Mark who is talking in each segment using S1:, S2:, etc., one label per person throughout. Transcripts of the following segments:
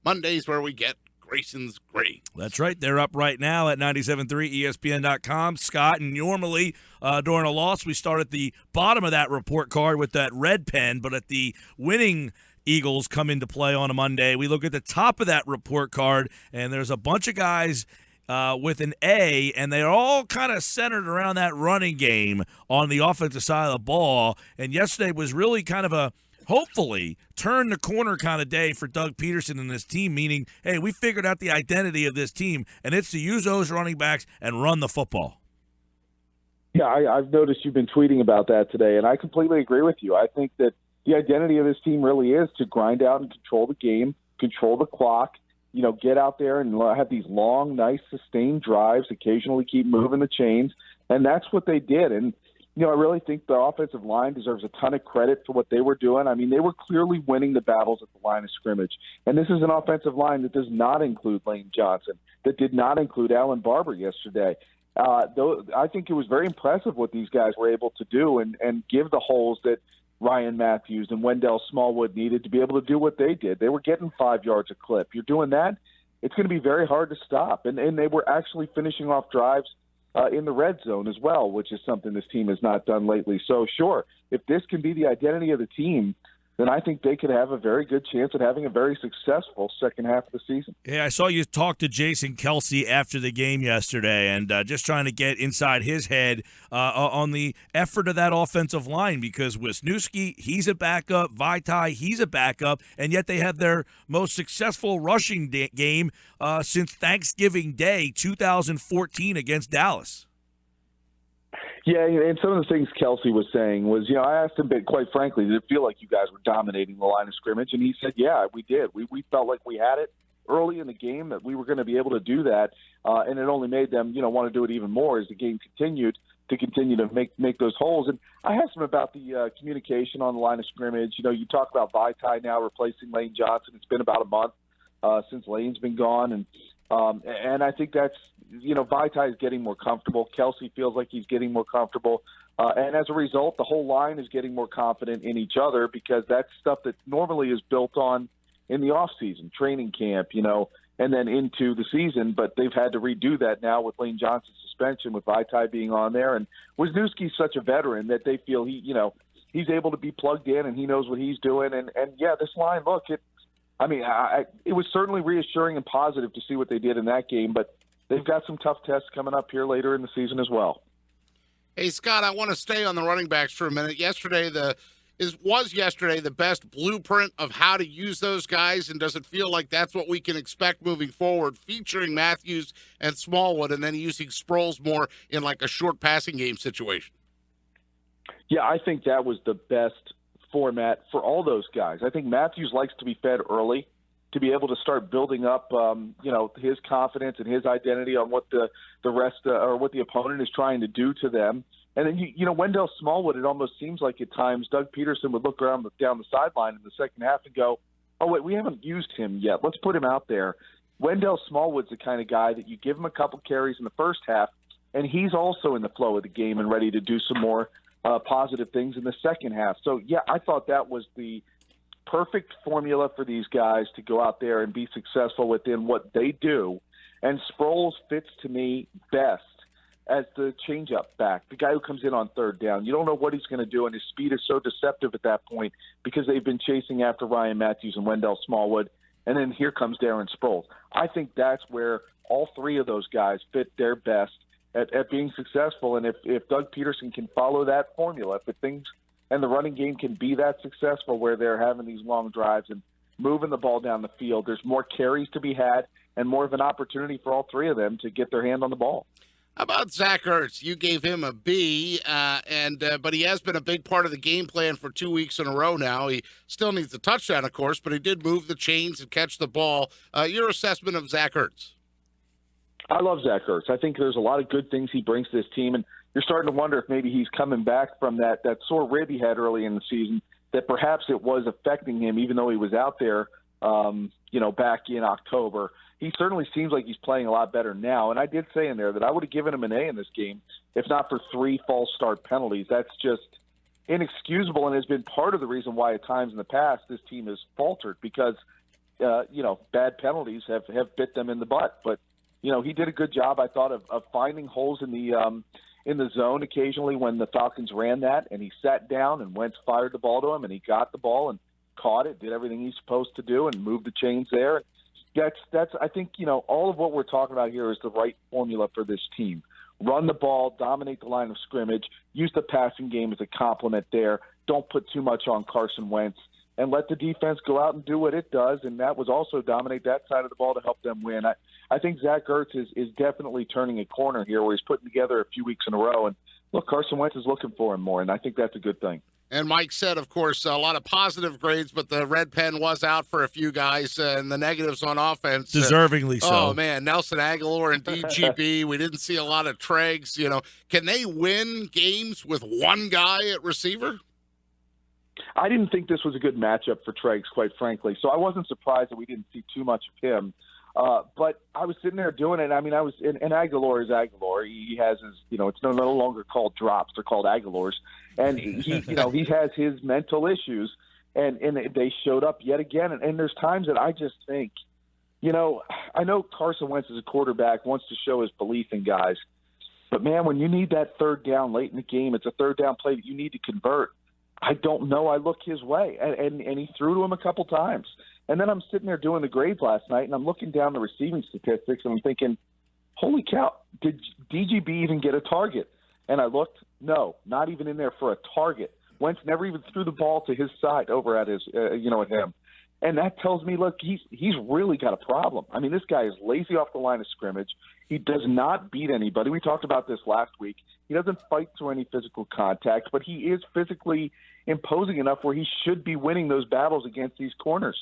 S1: Mondays where we get Grayson's Grades.
S2: That's right. They're up right now at 97.3 ESPN.com. Scott, and normally during a loss, we start at the bottom of that report card with that red pen, but at the winning Eagles come into play on a Monday, we look at the top of that report card, and there's a bunch of guys with an A, and they're all kind of centered around that running game on the offensive side of the ball. And yesterday was really kind of a hopefully turn the corner kind of day for Doug Peterson and his team, meaning, hey, we figured out the identity of this team, and it's to use those running backs and run the football.
S3: Yeah, I've noticed you've been tweeting about that today, and I completely agree with you. I think that the identity of this team really is to grind out and control the game, control the clock, get out there and have these long, nice, sustained drives, occasionally keep moving the chains, and that's what they did. And, I really think the offensive line deserves a ton of credit for what they were doing. I mean, they were clearly winning the battles at the line of scrimmage. And this is an offensive line that does not include Lane Johnson, that did not include Alan Barber yesterday. Though I think it was very impressive what these guys were able to do and give the holes that Ryan Matthews and Wendell Smallwood needed to be able to do what they did. They were getting 5 yards a clip. You're doing that, it's going to be very hard to stop. And they were actually finishing off drives in the red zone as well, which is something this team has not done lately. So, sure, if this can be the identity of the team, then I think they could have a very good chance at having a very successful second half of the season.
S2: Yeah, I saw you talk to Jason Kelsey after the game yesterday, and just trying to get inside his head on the effort of that offensive line, because Wisniewski, he's a backup, Vaitai, he's a backup, and yet they have their most successful rushing game since Thanksgiving Day 2014 against Dallas.
S3: Yeah, and some of the things Kelsey was saying was, I asked him, but quite frankly, did it feel like you guys were dominating the line of scrimmage? And he said, yeah, we did. We felt like we had it early in the game, that we were going to be able to do that, and it only made them, want to do it even more as the game continued to make those holes. And I asked him about the communication on the line of scrimmage. You talk about Vaitai now replacing Lane Johnson. It's been about a month since Lane's been gone, and I think that's, Vaitai is getting more comfortable. Kelsey feels like he's getting more comfortable. And as a result, the whole line is getting more confident in each other, because that's stuff that normally is built on in the offseason, training camp, and then into the season. But they've had to redo that now with Lane Johnson's suspension, with Vaitai being on there. And Wisniewski's such a veteran that they feel he's able to be plugged in and he knows what he's doing. And yeah, this line, look, it was certainly reassuring and positive to see what they did in that game, but they've got some tough tests coming up here later in the season as well.
S1: Hey, Scott, I want to stay on the running backs for a minute. Was yesterday the best blueprint of how to use those guys, and does it feel like that's what we can expect moving forward, featuring Matthews and Smallwood and then using Sproles more in like a short passing game situation?
S3: Yeah, I think that was the best format for all those guys. I think Matthews likes to be fed early, to be able to start building up, his confidence and his identity on what the rest or what the opponent is trying to do to them. And then, Wendell Smallwood, it almost seems like at times Doug Peterson would look around down the sideline in the second half and go, oh, wait, we haven't used him yet. Let's put him out there. Wendell Smallwood's the kind of guy that you give him a couple carries in the first half, and he's also in the flow of the game and ready to do some more positive things in the second half. So, yeah, I thought that was the perfect formula for these guys to go out there and be successful within what they do. And Sproles fits to me best as the change-up back, the guy who comes in on third down. You don't know what he's going to do, and his speed is so deceptive at that point because they've been chasing after Ryan Matthews and Wendell Smallwood, and then here comes Darren Sproles. I think that's where all three of those guys fit their best at being successful, and if Doug Peterson can follow that formula, if things and the running game can be that successful where they're having these long drives and moving the ball down the field, there's more carries to be had and more of an opportunity for all three of them to get their hand on the ball.
S1: How about Zach Ertz? You gave him a B, but he has been a big part of the game plan for 2 weeks in a row now. He still needs a touchdown, of course, but he did move the chains and catch the ball. Your assessment of Zach Ertz?
S3: I love Zach Ertz. I think there's a lot of good things he brings to this team, and you're starting to wonder if maybe he's coming back from that sore rib he had early in the season, that perhaps it was affecting him even though he was out there, back in October. He certainly seems like he's playing a lot better now, and I did say in there that I would have given him an A in this game if not for 3 false start penalties. That's just inexcusable and has been part of the reason why at times in the past this team has faltered, because bad penalties have bit them in the butt. But, he did a good job, I thought, of finding holes in the zone occasionally when the Falcons ran that, and he sat down and Wentz fired the ball to him, and he got the ball and caught it, did everything he's supposed to do, and moved the chains there. That's I think, all of what we're talking about here is the right formula for this team. Run the ball, dominate the line of scrimmage, use the passing game as a complement there. Don't put too much on Carson Wentz, and let the defense go out and do what it does, and that was also dominate that side of the ball to help them win. I think Zach Ertz is definitely turning a corner here where he's putting together a few weeks in a row, and look, Carson Wentz is looking for him more, and I think that's a good thing.
S1: And Mike said, of course, a lot of positive grades, but the red pen was out for a few guys, and the negatives on offense.
S2: Deservingly so.
S1: Oh, man, Nelson Aguilar and DGB. We didn't see a lot of Treggs. Can they win games with one guy at receiver?
S3: I didn't think this was a good matchup for Treggs, quite frankly, so I wasn't surprised that we didn't see too much of him. But I was sitting there doing it. I mean, and Aguilar is Aguilar. He has his, it's no longer called drops; they're called Aguilars. And he has his mental issues, and they showed up yet again. And there's times that I just think, I know Carson Wentz as a quarterback wants to show his belief in guys, but man, when you need that third down late in the game, it's a third down play that you need to convert. I don't know. I look his way, and he threw to him a couple times. And then I'm sitting there doing the grades last night, and I'm looking down the receiving statistics, and I'm thinking, holy cow, did DGB even get a target? And I looked, no, not even in there for a target. Wentz never even threw the ball to his side over at his, at him. And that tells me, look, he's really got a problem. I mean, this guy is lazy off the line of scrimmage. He does not beat anybody. We talked about this last week. He doesn't fight through any physical contact, but he is physically imposing enough where he should be winning those battles against these corners.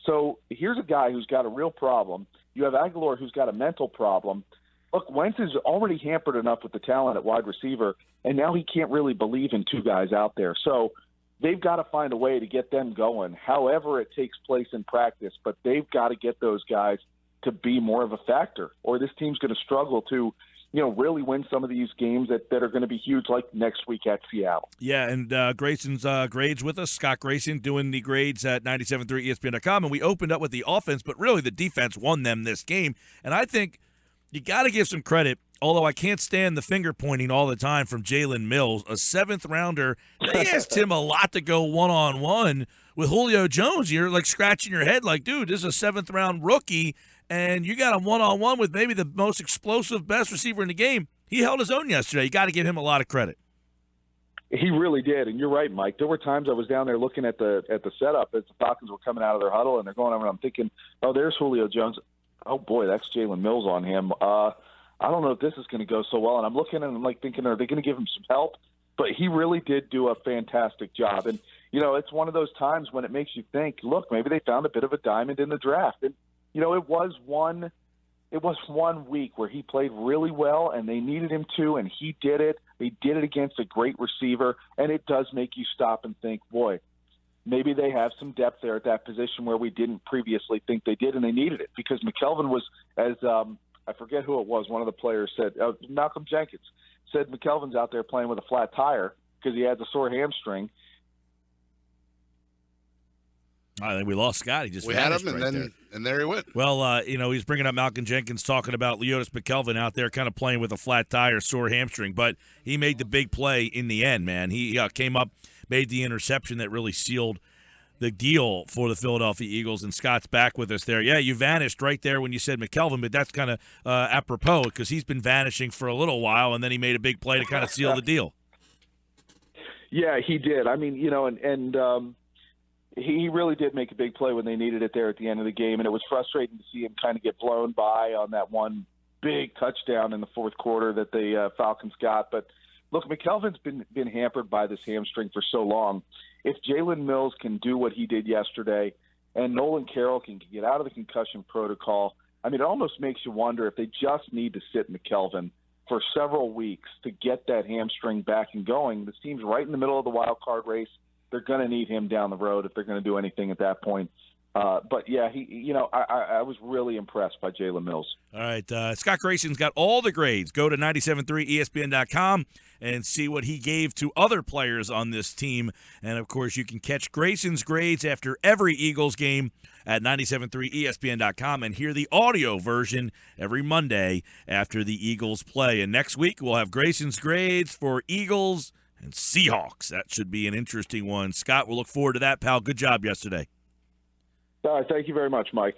S3: So here's a guy who's got a real problem. You have Aguilar who's got a mental problem. Look, Wentz is already hampered enough with the talent at wide receiver, and now he can't really believe in two guys out there. So they've got to find a way to get them going, however it takes place in practice. But they've got to get those guys to be more of a factor, or this team's going to struggle to really win some of these games that are going to be huge, like next week at Seattle.
S2: Yeah, and Grayson's grades with us. Scott Grayson doing the grades at 97.3 ESPN.com, and we opened up with the offense, but really the defense won them this game. And I think you got to give some credit, although I can't stand the finger-pointing all the time from Jalen Mills, a seventh-rounder. They asked him a lot to go one-on-one with Julio Jones. You're like scratching your head like, dude, this is a seventh-round rookie, and you got him one-on-one with maybe the most explosive, best receiver in the game. He held his own yesterday. You got to give him a lot of credit.
S3: He really did, and you're right, Mike. There were times I was down there looking at the setup as the Falcons were coming out of their huddle, and they're going over, and I'm thinking, oh, there's Julio Jones. Oh, boy, that's Jalen Mills on him. I don't know if this is going to go so well, and I'm looking and I'm like thinking, are they going to give him some help? But he really did do a fantastic job, and it's one of those times when it makes you think, look, maybe they found a bit of a diamond in the draft, and it was one week where he played really well, and they needed him to, and he did it. They did it against a great receiver, and it does make you stop and think, boy, maybe they have some depth there at that position where we didn't previously think they did, and they needed it because McKelvin was, as I forget who it was, one of the players said, Malcolm Jenkins said McKelvin's out there playing with a flat tire because he has a sore hamstring.
S2: I think we lost Scott. He just
S1: we had him, and there he went.
S2: Well, he's bringing up Malcolm Jenkins, talking about Leotis McKelvin out there kind of playing with a flat tire, sore hamstring, but he made the big play in the end, man. He came up, made the interception that really sealed the deal for the Philadelphia Eagles, and Scott's back with us there. Yeah, you vanished right there when you said McKelvin, but that's kind of apropos because he's been vanishing for a little while, and then he made a big play to kind of seal the deal.
S3: Yeah, he did. I mean, he really did make a big play when they needed it there at the end of the game, and it was frustrating to see him kind of get blown by on that one big touchdown in the fourth quarter that the Falcons got. But, look, McKelvin's been hampered by this hamstring for so long. If Jalen Mills can do what he did yesterday and Nolan Carroll can get out of the concussion protocol, I mean, it almost makes you wonder if they just need to sit McKelvin for several weeks to get that hamstring back and going. This team's right in the middle of the wild card race. They're going to need him down the road if they're going to do anything at that point. But yeah, I was really impressed by Jalen Mills.
S2: All right, Scott Grayson's got all the grades. Go to 973ESPN.com and see what he gave to other players on this team. And, of course, you can catch Grayson's grades after every Eagles game at 973ESPN.com and hear the audio version every Monday after the Eagles play. And next week we'll have Grayson's grades for Eagles and Seahawks. That should be an interesting one. Scott, we'll look forward to that, pal. Good job yesterday.
S3: All right, thank you very much, Mike.